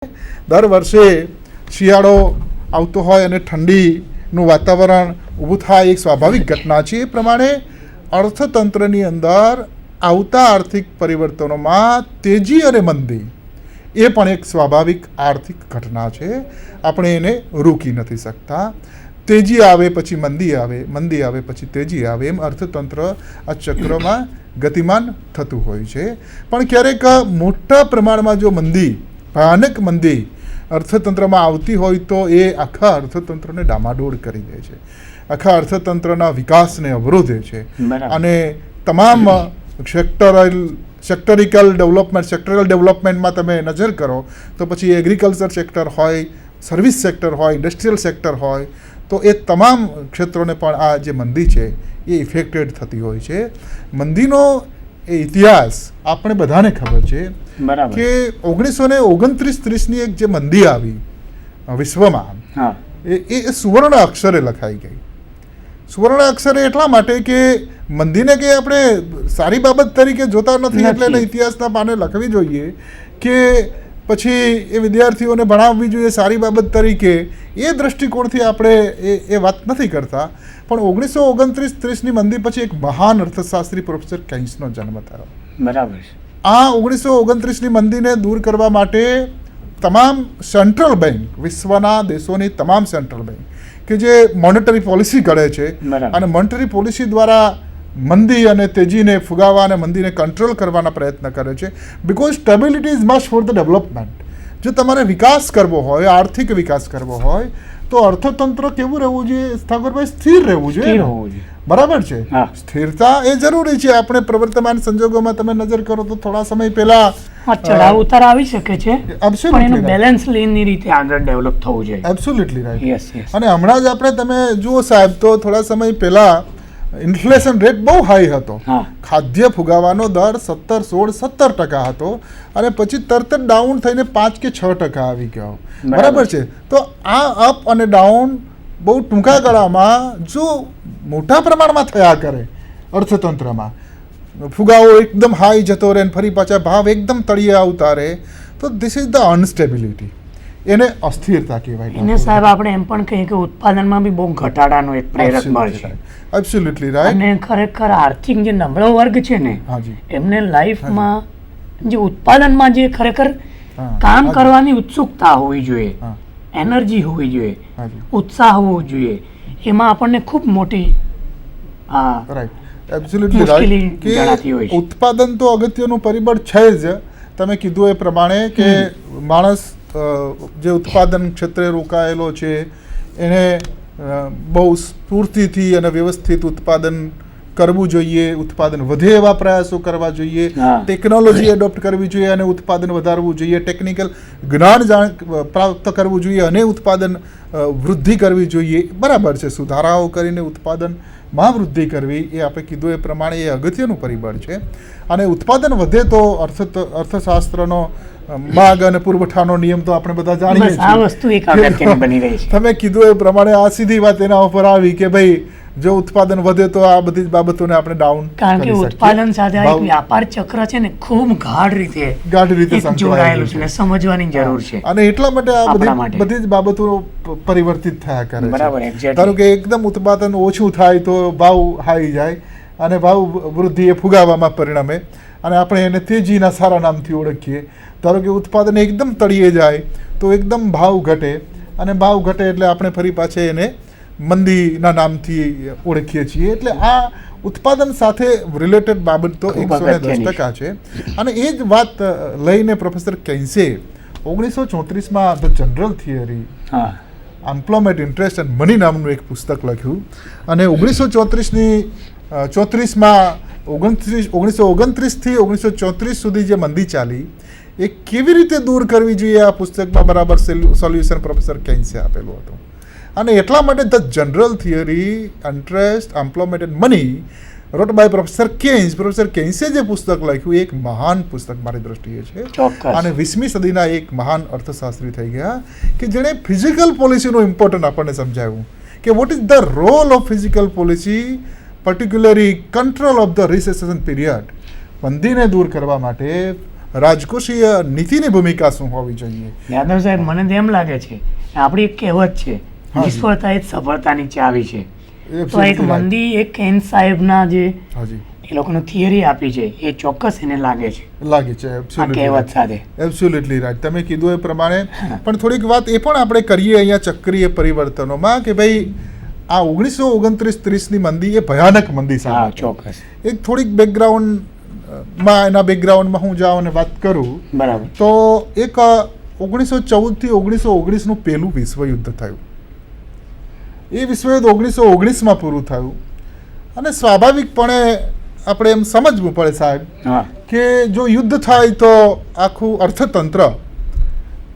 દર વર્ષે શિયાળો આવતો હોય અને ઠંડીનું વાતાવરણ ઊભું થાય એક સ્વાભાવિક ઘટના છે. એ પ્રમાણે અર્થતંત્રની અંદર આવતા આર્થિક પરિવર્તનોમાં તેજી અને મંદી એ પણ એક સ્વાભાવિક આર્થિક ઘટના છે. આપણે એને રોકી નથી શકતા. તેજી આવે પછી મંદી આવે, મંદી આવે પછી તેજી આવે, એમ અર્થતંત્ર આ ચક્રમાં ગતિમાન થતું હોય છે. પણ ક્યારેક મોટા પ્રમાણમાં જો મંદી, ભયાનક મંદી અર્થતંત્રમાં આવતી હોય તો એ આખા અર્થતંત્રને ડામાડોળ કરી દે છે, આખા અર્થતંત્રના વિકાસને અવરોધે છે. અને તમામ સેક્ટરિકલ ડેવલપમેન્ટમાં તમે નજર કરો તો પછી એગ્રીકલ્ચર સેક્ટર હોય, સર્વિસ સેક્ટર હોય, ઇન્ડસ્ટ્રીયલ સેક્ટર હોય, તો એ તમામ ક્ષેત્રોને પણ આ જે મંદી છે એ ઇફેક્ટેડ થતી હોય છે. મંદીનો એ ઇતિહાસ આપણે બધાને ખબર છે કે 1929-30ની એક જે મંદી આવી વિશ્વમાં, એ સુવર્ણ અક્ષરે લખાઈ ગઈ. સુવર્ણ અક્ષરે એટલા માટે કે મંદીને કે આપણે સારી બાબત તરીકે જોતા નથી, એટલે એને ઇતિહાસના પાને લખવી જોઈએ કે પછી એ વિદ્યાર્થીઓને ભણાવવી જોઈએ સારી બાબત તરીકે. એ દૃષ્ટિકોણથી આપણે એ વાત નથી કરતા. પણ 1929-30ની મંદી પછી એક મહાન અર્થશાસ્ત્રી પ્રોફેસર કેઇન્સનો જન્મ થયો. બરાબર. આ 1929ની મંદીને દૂર કરવા માટે તમામ સેન્ટ્રલ બેંક, વિશ્વના દેશોની તમામ સેન્ટ્રલ બેંક કે જે મોનેટરી પોલિસી ઘડે છે અને મોનેટરી પોલિસી દ્વારા મંદી અને તેજીને ફુગાવવા અને મંદીને કંટ્રોલ કરવાના પ્રયત્ન કરે છે. Because stability is must for the development. જો તમારે વિકાસ કરવો હોય, આર્થિક વિકાસ કરવો હોય, તો અર્થતંત્ર કેવું રહેવું જોઈએ ઠાકોરભાઈ? સ્થિર રહેવું જોઈએ. બરાબર છે. સ્થિરતા એ જરૂરી છે. આપણે પ્રવર્તમાન સંજોગોમાં તમે નજર કરો તો થોડા સમય પહેલા ચઢાવ ઉતાર આવી શકે છે, પણ એનું બેલેન્સ લઈને રીતે આગળ ડેવલપ થવું જોઈએ. Absolutely right. અને હમણાં જ આપણે તમે જુઓ સાહેબ, તો થોડા સમય પહેલા ઇન્ફ્લેશન રેટ બહુ હાઈ હતો. ખાદ્ય ફુગાવાનો દર 17-16-17% હતો અને પછી તરત જ ડાઉન થઈને 5 કે 6% આવી ગયો. બરાબર છે. તો આ અપ અને ડાઉન બહુ ટૂંકા ગાળામાં જો મોટા પ્રમાણમાં થયા કરે અર્થતંત્રમાં, ફુગાવો એકદમ હાઈ જતો રહે ફરી પાછા ભાવ એકદમ તળિયે આવતા રહે, તો ધીસ ઇઝ ધ અનસ્ટેબિલિટી. એને અસ્થિરતા કહેવાય. એને સાહેબ આપણે એમ પણ કહીએ કે ઉત્પાદનમાં બી બહુ ઘટાડાનો એક પ્રેરક બળ છે. Absolutely right. અને ખરેખર આર્થિક જે નબળો વર્ગ છે ને, એમને લાઈફમાં જે ઉત્પાદનમાં જે ખરેખર કામ કરવાની ઉત્સુકતા હોવી જોઈએ, એનર્જી હોવી જોઈએ, ઉત્સાહ હોવો જોઈએ, એમાં આપણને ખૂબ મોટી મુશ્કેલી જણાતી હોય છે. ઉત્પાદન તો અગત્યનું પરિબળ છે જ. તમે કીધું એ પ્રમાણે કે માણસ જે ઉત્પાદન ક્ષેત્રે રોકાયેલો છે એને બહુ સ્ફૂર્તિથી અને વ્યવસ્થિત ઉત્પાદન કરવું જોઈએ, ઉત્પાદન વધે એવા પ્રયાસો કરવા જોઈએ, ટેકનોલોજી એડોપ્ટ કરવી જોઈએ અને ઉત્પાદન વધારવું જોઈએ, ટેકનિકલ જ્ઞાન પ્રાપ્ત કરવું જોઈએ અને ઉત્પાદન વૃદ્ધિ કરવી જોઈએ. બરાબર છે. સુધારાઓ કરીને ઉત્પાદનમાં વૃદ્ધિ કરવી એ આપણે કીધું એ પ્રમાણે એ અગત્યનું પરિબળ છે. અને ઉત્પાદન વધે તો અર્થશાસ્ત્રનો માગ અને પુરવઠાનો નિયમ તો આપણે બધા જાણીએ છીએ. આ વસ્તુ એક અગત્યની બની રહી છે. તમે કીધું એ પ્રમાણે આ સીધી વાત એના ઉપર આવી કે ભાઈ જો ઉત્પાદન વધે તો આ બધી જ બાબતોને આપણે ડાઉન, કારણ કે ઉત્પાદન સાથે એક વ્યાપાર ચક્ર છે ને ખૂબ ગાઢ રીતે જોડાયેલું છે, સમજવાની જરૂર છે. અને એટલા માટે આ બધી જ બાબતો પરિવર્તિત થયા કરે છે. બરાબર. ધારો કે એકદમ ઉત્પાદન ઓછું થાય તો ભાવ હાઈ જાય અને ભાવ વૃદ્ધિ એ ફુગાવામાં પરિણમે અને આપણે એને તેજીના સારા નામથી ઓળખીએ. ધારો કે ઉત્પાદન એકદમ તળિયે જાય તો એકદમ ભાવ ઘટે અને ભાવ ઘટે એટલે આપણે ફરી પાછે એને મંદીના નામથી ઓળખીએ છીએ. એટલે આ ઉત્પાદન સાથે રિલેટેડ બાબત તો 110% છે. અને એ જ વાત લઈને પ્રોફેસર કેઇન્સે 1934માં the general theory employment, interest and money નામનું એક પુસ્તક લખ્યું. અને 1934માં 1929થી 1934 સુધી જે મંદી ચાલી એ કેવી રીતે દૂર કરવી જોઈએ, આ પુસ્તકમાં બરાબર સોલ્યુશન પ્રોફેસર કેઇન્સે આપેલું હતું. અને એટલા માટે the general theory interest, employment and money wrote by professor Keynes. Professor કેઇન્સે જે પુસ્તક લખ્યું એ એક મહાન પુસ્તક મારી દ્રષ્ટિએ છે. અને 20મી સદીના એક મહાન અર્થશાસ્ત્રી થઈ ગયા કે જેણે ફિઝિકલ પોલિસીનું ઇમ્પોર્ટન્ટ આપણને સમજાવ્યું કે what is the role of physical policy, particularly control of the recession period. મંદીને દૂર કરવા માટે રાજકોષીય નીતિની ભૂમિકા શું હોવી જોઈએ? યાદવ સાહેબ, મને તો એમ લાગે છે આપણી એક કહેવત છે, નિષ્ફળતા એ જ સફળતાની ચાવી છે. તો એક મંદી એક એન સાહેબના જે એ લોકોનો થિયરી આપી છે એ ચોક્કસ એને લાગે છે આ કહેવત સાથે. એબ્સોલ્યુટલી રાઈટ, તમે કીધું એ પ્રમાણે. પણ થોડીક વાત એ પણ આપણે કરીએ અહીંયા ચક્રીય પરિવર્તનોમાં કે ભાઈ આ 1929-30ની મંદી એ ભયાનક મંદી સાહેબ. ચોક્કસ. એક થોડીક બેકગ્રાઉન્ડમાં હું જાઉં અને વાત કરું, બરાબર, તો એક 1914થી 1919નું પહેલું વિશ્વયુદ્ધ થયું. એ વિશ્વયુદ્ધ 1919માં પૂરું થયું અને સ્વાભાવિકપણે આપણે એમ સમજવું પડે સાહેબ કે જો યુદ્ધ થાય તો આખું અર્થતંત્ર,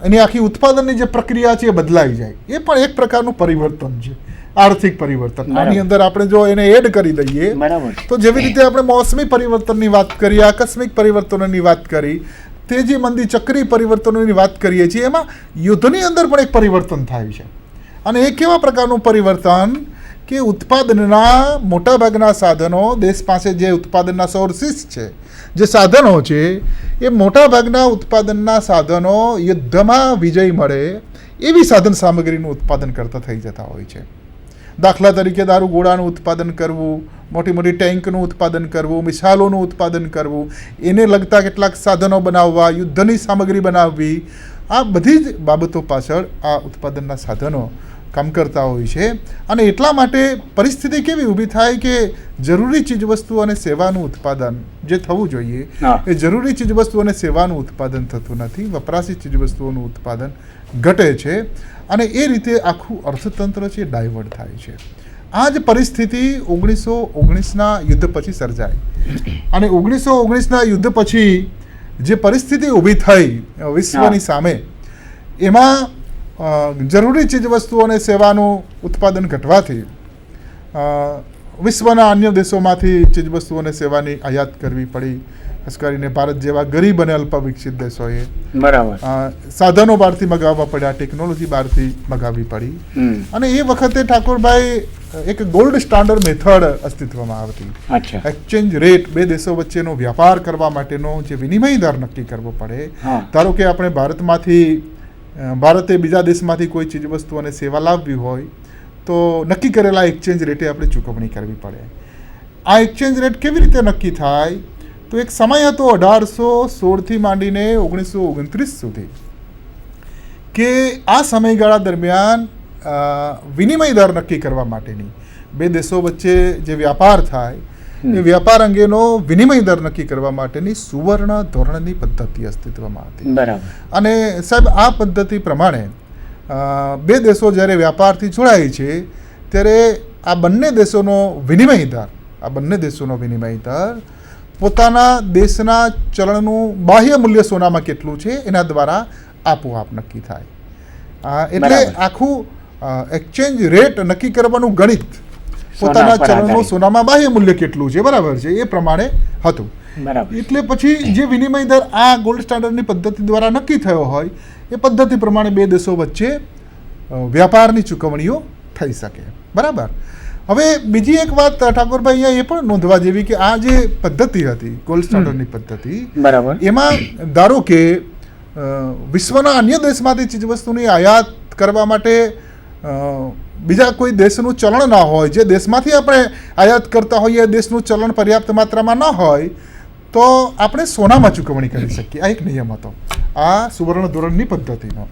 એની આખી ઉત્પાદનની જે પ્રક્રિયા છે એ બદલાઈ જાય. એ પણ એક પ્રકારનું પરિવર્તન છે, આર્થિક પરિવર્તન. આની અંદર આપણે જો એને એડ કરી દઈએ તો જેવી રીતે આપણે મોસમી પરિવર્તનની વાત કરી, આકસ્મિક પરિવર્તનોની વાત કરી, તેજી મંદી ચક્રી પરિવર્તનોની વાત કરીએ છીએ, એમાં યુદ્ધની અંદર પણ એક પરિવર્તન થાય છે. અને એ કેવા પ્રકારનું પરિવર્તન કે ઉત્પાદનના મોટાભાગના સાધનો, દેશ પાસે જે ઉત્પાદનના સોર્સિસ છે, જે સાધનો છે, એ મોટાભાગના ઉત્પાદનના સાધનો યુદ્ધમાં વિજય મળે એવી સાધન સામગ્રીનું ઉત્પાદન કરતા થઈ જતા હોય છે. દાખલા તરીકે દારૂગોળાનું ઉત્પાદન કરવું, મોટી મોટી ટેન્કનું ઉત્પાદન કરવું, મિસાઇલોનું ઉત્પાદન કરવું, એને લગતા કેટલાક સાધનો બનાવવા, યુદ્ધની સામગ્રી બનાવવી, આ બધી જ બાબતો પાછળ આ ઉત્પાદનના સાધનો કામ કરતા હોય છે. અને એટલા માટે પરિસ્થિતિ કેવી ઊભી થાય કે જરૂરી ચીજવસ્તુ અને સેવાનું ઉત્પાદન જે થવું જોઈએ એ જરૂરી ચીજવસ્તુ અને સેવાનું ઉત્પાદન થતું નથી, વપરાશી ચીજવસ્તુઓનું ઉત્પાદન ઘટે છે અને એ રીતે આખું અર્થતંત્ર છે ડાયવર્ટ થાય છે. આ જ પરિસ્થિતિ 1919ના યુદ્ધ પછી સર્જાઈ. અને 1919ના યુદ્ધ પછી જે પરિસ્થિતિ ઊભી થઈ વિશ્વની સામે, એમાં જરૂરી ચીજવસ્તુઓ અને સેવાનું ઉત્પાદન ઘટવાથી વિશ્વના અન્ય દેશોમાંથી ચીજવસ્તુઓ અને સેવાની આયાત કરવી પડી. ખાસ કરીને ભારત જેવા ગરીબ અને અલ્પ વિકસિત દેશોએ બરાબર સાધનો બહારથી મગાવવા પડ્યા, ટેકનોલોજી બહારથી મગાવવી પડી. અને એ વખતે ઠાકોરભાઈ એક ગોલ્ડ સ્ટાન્ડર્ડ મેથડ અસ્તિત્વમાં આવતી. એક્સચેન્જ રેટ, બે દેશો વચ્ચેનો વ્યાપાર કરવા માટેનો જે વિનિમય દર નક્કી કરવો પડે. ધારો કે આપણે ભારતે બીજા દેશમાંથી કોઈ ચીજવસ્તુ અને સેવા લાવવી હોય તો નક્કી કરેલા એક્સચેન્જ રેટે આપણે ચૂકવણી કરવી પડે. આ એક્સચેન્જ રેટ કેવી રીતે નક્કી થાય? તો એક સમય હતો 1816થી માંડીને 1929 સુધી કે આ સમયગાળા દરમિયાન વિનિમય દર નક્કી કરવા માટેની, બે દેશો વચ્ચે જે વ્યાપાર થાય એ વ્યાપાર અંગેનો વિનિમય દર નક્કી કરવા માટેની સુવર્ણ ધોરણની પદ્ધતિ અસ્તિત્વમાં હતી. બરાબર. અને સાહેબ આ પદ્ધતિ પ્રમાણે બે દેશો જ્યારે વ્યાપારથી જોડાય છે ત્યારે આ બંને દેશોનો વિનિમય દર પોતાના દેશના ચલણનું બાહ્ય મૂલ્ય સોનામાં કેટલું છે એના દ્વારા આપોઆપ નક્કી થાય. એટલે આખું એક્સચેન્જ રેટ નક્કી કરવાનું ગણિત પોતાના ચલણનું સોનામાં બાહ્ય મૂલ્ય કેટલું છે, બરાબર છે, એ પ્રમાણે હતું. એટલે પછી જે વિનિમય દર આ ગોલ્ડ સ્ટાન્ડર્ડની પદ્ધતિ દ્વારા નક્કી થયો હોય એ પદ્ધતિ પ્રમાણે બે દેશો વચ્ચે વ્યાપારની ચૂકવણીઓ થઈ શકે. બરાબર. હવે બીજી એક વાત ઠાકોરભાઈ અહીંયા એ પણ નોંધવા જેવી કે આ જે પદ્ધતિ હતી ગોલ્ડ સ્ટાન્ડર્ડની પદ્ધતિ, બરાબર, એમાં ધારો કે વિશ્વના અન્ય દેશમાંથી ચીજવસ્તુની આયાત કરવા માટે બીજા કોઈ દેશનું ચલણ ના હોય, જે દેશમાંથી આપણે આયાત કરતા હોઈએ દેશનું ચલણ પર્યાપ્ત માત્રામાં ન હોય તો આપણે સોનામાં ચૂકવણી કરી શકીએ. આ એક નિયમ હતો આ સુવર્ણ ધોરણની પદ્ધતિનો.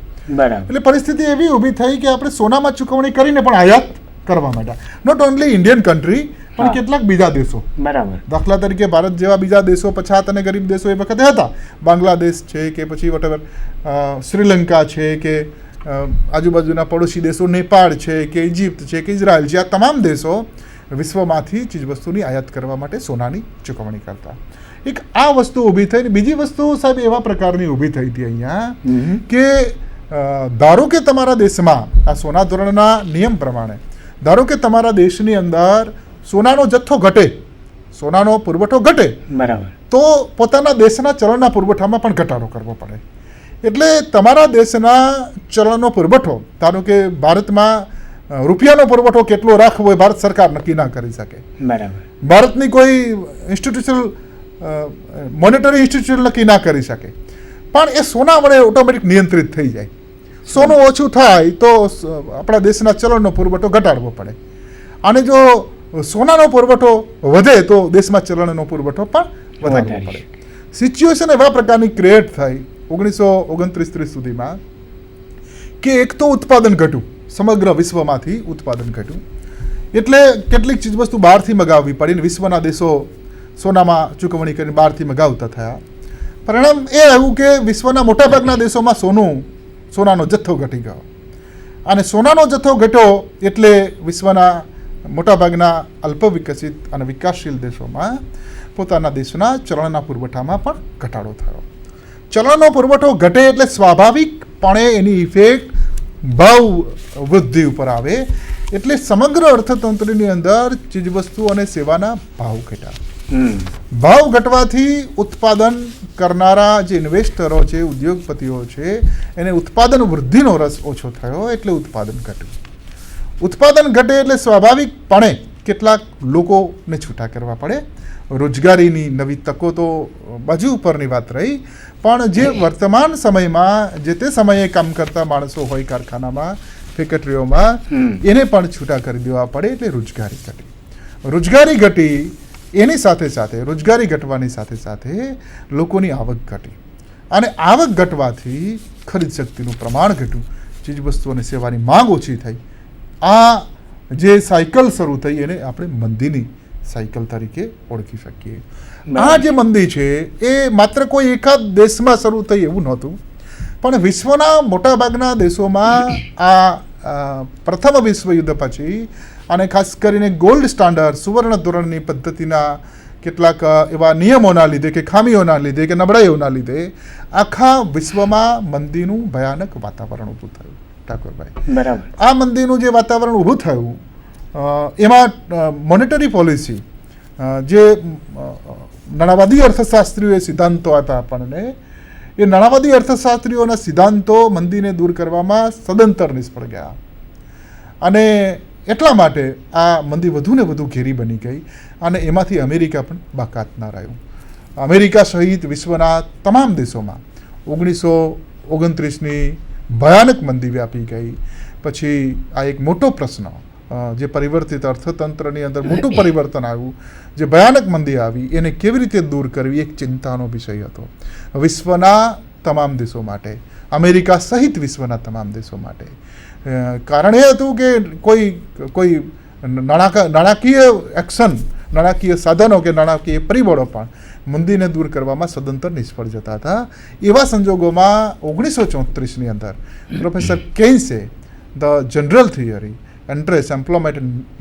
એટલે પરિસ્થિતિ એવી ઊભી થઈ કે આપણે સોનામાં ચૂકવણી કરીને પણ આયાત કરવા માંડ્યા. નોટ ઓનલી ઇન્ડિયન કન્ટ્રી પણ કેટલાક બીજા દેશો, બરાબર, દાખલા તરીકે ભારત જેવા બીજા દેશો, પછાત અને ગરીબ દેશો એ વખતે હતા, બાંગ્લાદેશ છે કે પછી વોટેવર શ્રીલંકા છે કે આજુબાજુના પડોશી દેશો નેપાળ છે કે ઇજિપ્ત છે કે ઇઝરાયલ છે, આ તમામ દેશો વિશ્વમાંથી ચીજવસ્તુની આયાત કરવા માટે સોનાની ચૂકવણી કરતા. એક આ વસ્તુ ઊભી થઈ. બીજી વસ્તુ સાહેબ એવા પ્રકારની ઊભી થઈ હતી અહીંયા કે ધારો કે તમારા દેશમાં આ સોના ધોરણના નિયમ પ્રમાણે ધારો કે તમારા દેશની અંદર સોનાનો જથ્થો ઘટે, સોનાનો પુરવઠો ઘટે, બરાબર, તો પોતાના દેશના ચલણના પુરવઠામાં પણ ઘટાડો કરવો પડે. એટલે તમારા દેશના ચલણનો પુરવઠો, ધારો કે ભારતમાં રૂપિયાનો પુરવઠો કેટલો રાખવો એ ભારત સરકાર નક્કી ના કરી શકે. બરાબર. ભારતની કોઈ ઇન્સ્ટિટ્યુશનલ મોનેટરી ઇન્સ્ટિટ્યૂટ નક્કી ના કરી શકે, પણ એ સોના વડે ઓટોમેટિક નિયંત્રિત થઈ જાય. સોનું ઓછું થાય તો આપણા દેશના ચલણનો પુરવઠો ઘટાડવો પડે, અને જો સોનાનો પુરવઠો વધે તો દેશમાં ચલણનો પુરવઠો પણ વધારવો પડે. સિચ્યુએશન એવા પ્રકારની ક્રિએટ થઈ 1929-30 સુધીમાં કે એક તો ઉત્પાદન ઘટ્યું, સમગ્ર વિશ્વમાંથી ઉત્પાદન ઘટ્યું, એટલે કેટલીક ચીજવસ્તુ બહારથી મગાવવી પડી ને વિશ્વના દેશો સોનામાં ચૂકવણી કરીને બહારથી મગાવતા થયા. પરિણામ એ આવ્યું કે વિશ્વના મોટાભાગના દેશોમાં સોનાનો જથ્થો ઘટી ગયો, અને સોનાનો જથ્થો ઘટ્યો એટલે વિશ્વના મોટાભાગના અલ્પ વિકસિત અને વિકાસશીલ દેશોમાં પોતાના દેશના ચલણના પુરવઠામાં પણ ઘટાડો થયો. ચલણનો પુરવઠો ઘટે એટલે સ્વાભાવિકપણે એની ઇફેક્ટ ભાવ વૃદ્ધિ ઉપર આવે, એટલે સમગ્ર અર્થતંત્રની અંદર ચીજવસ્તુ અને સેવાના ભાવ ઘટ્યા. ભાવ ઘટવાથી ઉત્પાદન કરનારા જે ઇન્વેસ્ટરો છે, ઉદ્યોગપતિઓ છે, એને ઉત્પાદન વૃદ્ધિનો રસ ઓછો થયો, એટલે ઉત્પાદન ઘટ્યું. ઉત્પાદન ઘટે એટલે સ્વાભાવિકપણે કેટલાક લોકોને છૂટા કરવા પડે. રોજગારીની નવી તકો તો બાજુ ઉપરની વાત રહી, પણ જે વર્તમાન સમયમાં જે તે સમયે કામ કરતા માણસો હોય કારખાનામાં, ફેક્ટરીઓમાં, એને પણ છૂટા કરી દેવા પડે, એટલે રોજગારી ઘટી. રોજગારી ઘટી એની સાથે સાથે, રોજગારી ઘટવાની સાથે સાથે લોકોની આવક ઘટી, અને આવક ઘટવાથી ખરીદ શક્તિનું પ્રમાણ ઘટ્યું, ચીજવસ્તુ અને સેવાની માંગ ઓછી થઈ. આ જે સાયકલ શરૂ થઈ એને આપણે મંદીની સાયકલ તરીકે ઓળખી શકીએ. આ જે મંદી છે એ માત્ર કોઈ એકાદ દેશમાં શરૂ થઈ એવું નહોતું, પણ વિશ્વના મોટાભાગના દેશોમાં આ પ્રથમ વિશ્વયુદ્ધ પછી, અને ખાસ કરીને ગોલ્ડ સ્ટાન્ડર્ડ સુવર્ણ ધોરણની પદ્ધતિના કેટલાક એવા નિયમોના લીધે કે ખામીઓના લીધે કે નબળાઈઓના લીધે આખા વિશ્વમાં મંદીનું ભયાનક વાતાવરણ ઊભું થયું. ઠાકોરભાઈ, બરાબર. આ મંદીનું જે વાતાવરણ ઊભું થયું એમાં મોનેટરી પોલિસી, જે નાણાવાદી અર્થશાસ્ત્રીઓએ સિદ્ધાંતો આપ્યા આપણને, એ નાણાવાદી અર્થશાસ્ત્રીઓના સિદ્ધાંતો મંદીને દૂર કરવામાં સદંતર નિષ્ફળ ગયા, અને એટલા માટે આ મંદી વધુ ને વધુ ઘેરી બની ગઈ, અને એમાંથી અમેરિકા પણ બાકાત ના રહ્યું. અમેરિકા સહિત વિશ્વના તમામ દેશોમાં 1929ની ભયાનક મંદી વ્યાપી ગઈ. પછી આ એક મોટો પ્રશ્ન, જે પરિવર્તિત અર્થતંત્રની અંદર મોટું પરિવર્તન આવ્યું, જે ભયાનક મંદી આવી, એને કેવી રીતે દૂર કરવી એક ચિંતાનો વિષય હતો વિશ્વના તમામ દેશો માટે, અમેરિકા સહિત વિશ્વના તમામ દેશો માટે. કારણ એ હતું કે કોઈ નાણાકીય એક્શન, નાણાકીય સાધનો કે નાણાકીય પરિબળો પણ મંદીને દૂર કરવામાં સદંતર નિષ્ફળ જતા હતા. એવા સંજોગોમાં 1934ની અંદર પ્રોફેસર કેઇન્સે the general theory interest employment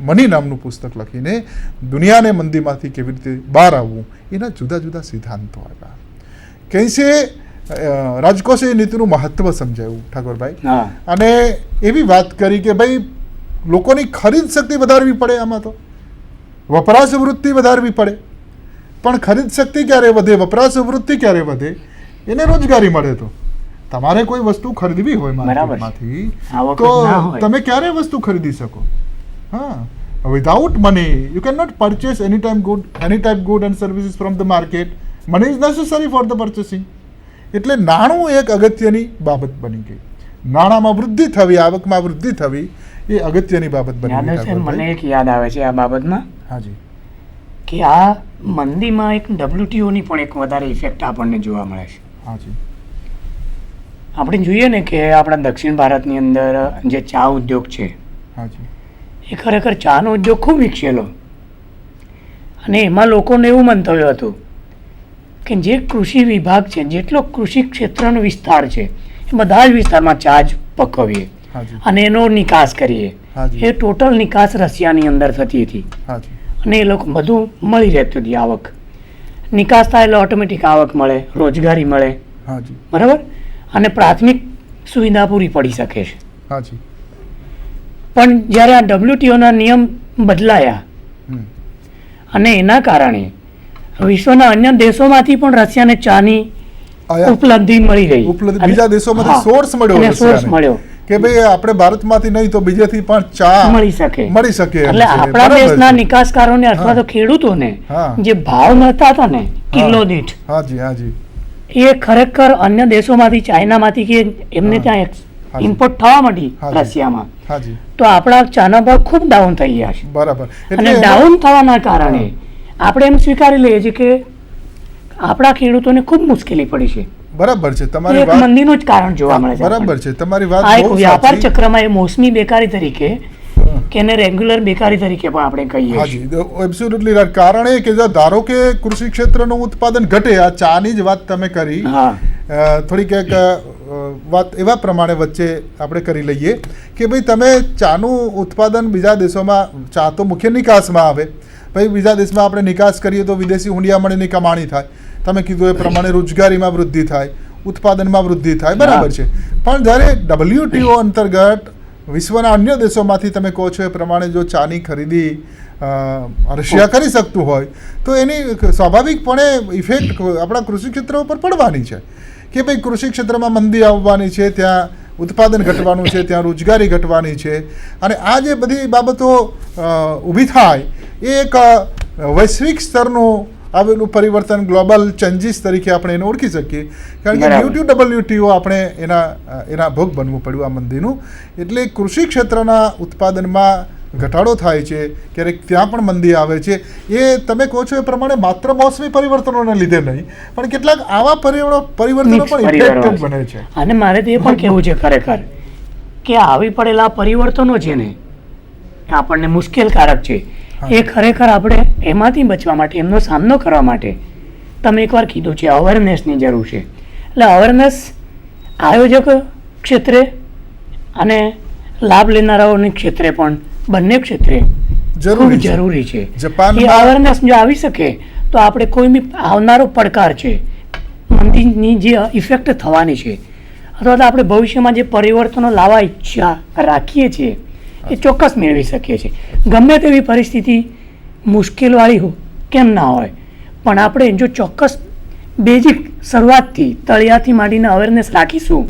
money નામનું પુસ્તક લખીને દુનિયાને મંદીમાંથી કેવી રીતે બહાર આવવું એના જુદા જુદા સિદ્ધાંતો આપ્યા. કેઇન્સે રાજકોષીય નીતિનું મહત્વ સમજાવ્યું ઠાકોરભાઈ, અને એવી વાત કરી કે ભાઈ લોકોની ખરીદ શક્તિ વધારવી પડે, આમાં તો વપરાશ વૃત્તિ વધારવી પડે, પણ ખરીદ શક્તિ ક્યારે વધે, વપરાશ વૃત્તિ ક્યારે વધે, એને રોજગારી મળે. તો તમારે કોઈ વસ્તુ ખરીદવી હોય માર્કેટમાંથી તો તમે ક્યારે વસ્તુ ખરીદી શકો? હા, without money you can not purchase any type good and services from the market. Money is necessary for the purchasing. એટલે નાણું એક અગત્યની બાબત બની ગઈ. નાણાંમાં વૃદ્ધિ થવી, આવકમાં વૃદ્ધિ થવી એ અગત્યની બાબત બની ગઈ. મને એક યાદ આવે છે આ બાબતમાં, હાજી, કે આ મંદીમાં એક WTOની પણ એક વધારે ઇફેક્ટ આપણને જોવા મળે છે. હાજી, આપણે જોઈએ ને કે આપણા દક્ષિણ ભારતની અંદર જે ચા ઉદ્યોગ છે, હાજી, એ ખરેખર ચાનો ઉદ્યોગ ખૂબ વિકસેલો, અને એમાં લોકોને એવું મંતવ્ય હતું કે જે કૃષિ વિભાગ છે, જેટલો કૃષિ ક્ષેત્રનો વિસ્તાર છે, એ બધા જ વિસ્તારમાં ચા જ પકવીએ અને એનો નિકાસ કરીએ. એ ટોટલ નિકાસ રશિયાની અંદર થતી હતી, અને એ લોકો બધું મળી રહેતું હતી. આવક નિકાસ થાય એટલે ઓટોમેટિક આવક મળે, રોજગારી મળે, બરાબર, અને પ્રાથમિક સુવિધા પૂરી પડી શકે છે. પણ જ્યારે આ WTOના નિયમ બદલાયા અને એના કારણે વિશ્વના અન્ય દેશોમાંથી પણ રશિયાને ચાની ઉપલબ્ધિ મળી ગઈ, બીજા દેશોમાંથી સોર્સ મળ્યો, કે ભાઈ આપણે ભારતમાંથી નહીં તો બીજેથી પણ ચા મળી શકે એટલે આપણા દેશના નિકાસકારોને અથવા તો ખેડૂતોને જે ભાવ મળતા હતા ને કિલો દીઠ, એ ખરેખર અન્ય દેશોમાંથી, ચાઇનામાંથી કે એમને ત્યાં ઇમ્પોર્ટ થવા માંડી રશિયામાં, તો આપણા ચાના ભાવ ખૂબ ડાઉન થઈ ગયા છે. બરાબર. અને ડાઉન થવાના કારણે આપણે એમ સ્વીકારી લઈએ છીએ કે આપણા ખેડૂતોને ખૂબ મુશ્કેલી પડી છે. બરાબર છે તમારી વાત, મંદીનું જ કારણ જોવા મળે છે. બરાબર છે તમારી વાત. આ એક વ્યાપાર ચક્રમાં એ મોસમી બેકારી તરીકે કે એને રેગ્યુલર બેકારી તરીકે પણ આપણે કહીએ. હાજી, એબ્સોલ્યુટલી રાઈટ. કારણ એ કે જો ધારો કે કૃષિ ક્ષેત્રનું ઉત્પાદન ઘટે, આ ચાની જ વાત તમે કરી, થોડીક એક વાત એવા પ્રમાણે વચ્ચે આપણે કરી લઈએ કે ભાઈ તમે ચાનું ઉત્પાદન બીજા દેશોમાં, ચા તો મુખ્ય નિકાસમાં આવે, ભાઈ બીજા દેશમાં આપણે નિકાસ કરીએ તો વિદેશી હુંડિયામણીની કમાણી થાય, તમે કીધું એ પ્રમાણે રોજગારીમાં વૃદ્ધિ થાય, ઉત્પાદનમાં વૃદ્ધિ થાય, બરાબર છે. પણ જ્યારે WTO અંતર્ગત વિશ્વના અન્ય દેશોમાંથી તમે કહો છો એ પ્રમાણે જો ચાની ખરીદી રશિયા કરી શકતું હોય તો એની સ્વાભાવિકપણે ઇફેક્ટ આપણા કૃષિ ક્ષેત્ર ઉપર પડવાની છે કે ભાઈ કૃષિ ક્ષેત્રમાં મંદી આવવાની છે, ત્યાં ઉત્પાદન ઘટવાનું છે, ત્યાં રોજગારી ઘટવાની છે. અને આ જે બધી બાબતો ઊભી થાય એ એક વૈશ્વિક સ્તરનું આવેલું પરિવર્તન, ગ્લોબલ ચેન્જીસ તરીકે આપણે એને ઓળખી શકીએ. કારણ કે WTO આપણે એના ભોગ બનવું પડ્યું આ મંદીનું. એટલે કૃષિ ક્ષેત્રના ઉત્પાદનમાં ઘટાડો થાય છે, ક્યારેક ત્યાં પણ મંદી આવે છે. એ તમે કહો છો એ પ્રમાણે માત્ર મોસમી પરિવર્તનોને લીધે નહીં, પણ કેટલાક આવા પરિવર્તનો પણ ઇફેક્ટિવ બને છે. અને મારે તો એ પણ કહેવું છે ખરેખર કે આવી પડેલા પરિવર્તનો છે ને આપણને મુશ્કેલકારક છે. એ ખરેખર આપણે એમાંથી બચવા માટે, એમનો સામનો કરવા માટે તમે એકવાર કીધું છે અવેરનેસની જરૂર છે. એટલે અવેરનેસ આયોજક ક્ષેત્રે અને લાભ લેનારાઓની ક્ષેત્રે પણ, બંને ક્ષેત્રે જરૂરી છે. એ અવેરનેસ જો આવી શકે તો આપણે કોઈ બી આવનારો પડકાર છે, મંદીની જે ઇફેક્ટ થવાની છે, અથવા તો આપણે ભવિષ્યમાં જે પરિવર્તનો લાવવા ઈચ્છા રાખીએ છીએ એ ચોક્કસ મેળવી શકીએ છીએ. ગમે તેવી પરિસ્થિતિ મુશ્કેલવાળી કેમ ના હોય, પણ આપણે જો ચોક્કસ બેઝિક શરૂઆતથી તળિયાથી માંડીને અવેરનેસ રાખીશું